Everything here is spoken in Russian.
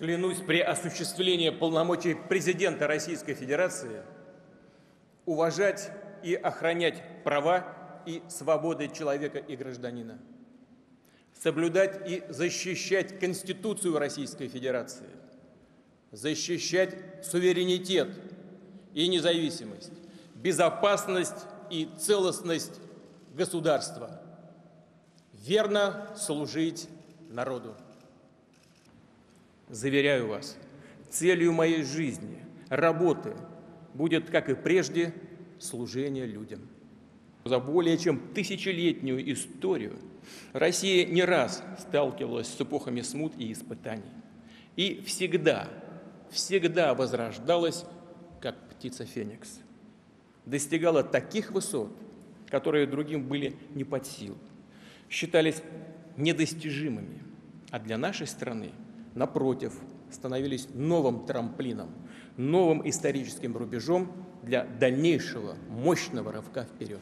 Клянусь при осуществлении полномочий президента Российской Федерации уважать и охранять права и свободы человека и гражданина, соблюдать и защищать Конституцию Российской Федерации, защищать суверенитет и независимость, безопасность и целостность государства, верно служить народу. Заверяю вас, целью моей жизни, работы будет, как и прежде, служение людям. За более чем тысячелетнюю историю Россия не раз сталкивалась с эпохами смут и испытаний. И всегда возрождалась, как птица Феникс. Достигала таких высот, которые другим были не под силу, считались недостижимыми, а для нашей страны, напротив, становились новым трамплином, новым историческим рубежом для дальнейшего мощного рывка вперед.